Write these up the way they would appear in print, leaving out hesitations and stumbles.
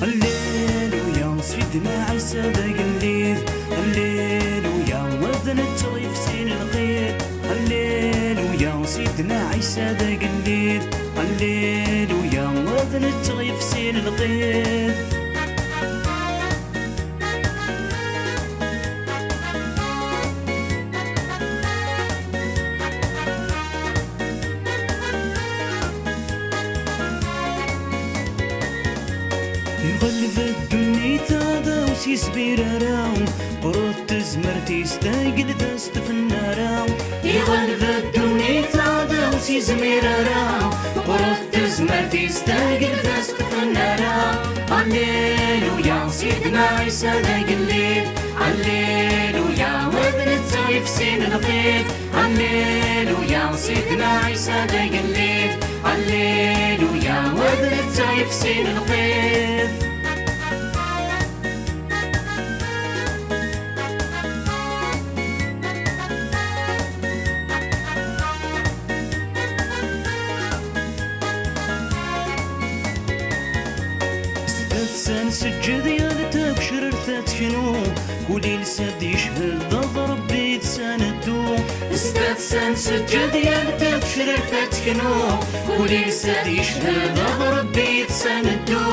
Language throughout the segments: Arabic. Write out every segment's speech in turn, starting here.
هللويا سيدنا عيسى داقليد، هللويا وذن التغيف سين القيد، هللويا سيدنا عيسى داقليد، هللويا وذن التغيف سين القيد. يغلب الدنيا هذا وسيس بيراراو قرط تزمرتي ستاقل دست في الناراو. يغلب الدنيا هذا وسيس بيراراو قرط تزمرتي ستاقل دست في الناراو. هللويا سيدنا عيسى داقليد، هللويا وابن التغيف سين القيد، هللويا سيدنا عيسى داقليد، هللويا وابن التغيف سين القيد. سجد يا تبشر رثات شنو كولي لساد يشهد ضرب بيت ساندو. استاذ سجد يا تبشر رثات شنو كولي لساد يشهد ضرب بيت ساندو.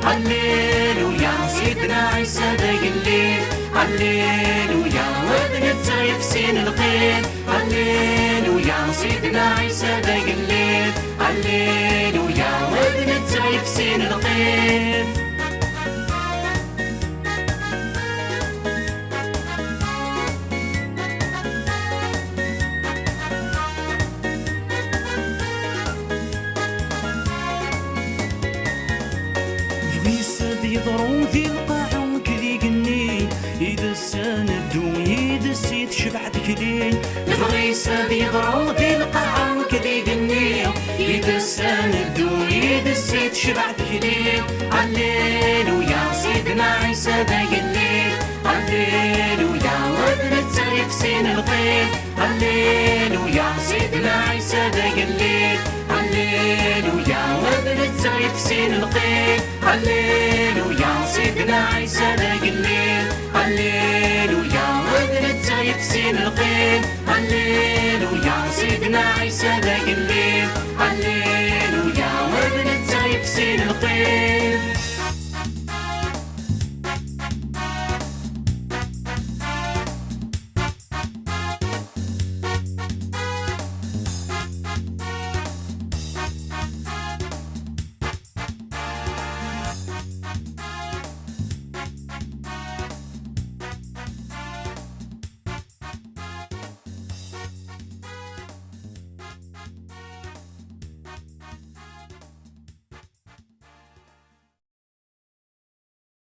هللويا سيدنا عيسى داقليد، هللويا وابن التغيف سين القيد، هللويا سيدنا عيسى داقليد، هللويا وابن التغيف سين القيد. يضرون في القاعة وكذي قني يدس ندو يدس يتشبعت كلين. الفغيسة يضرون في القاعة وكذي قني يدس ندو يدس يتشبعت كلين. هللويا سيدنا عيسى داقليد، هللويا وابن التغيف سين القيد، هللويا سيدنا عيسى داقليد، هللويا وابن التغيف سين القيد، هللويا سيدنا عيسى داقليد، هللويا وابن التغيف سين القيد، هللويا سيدنا عيسى داقليد، هللويا وابن التغيف سين القيد.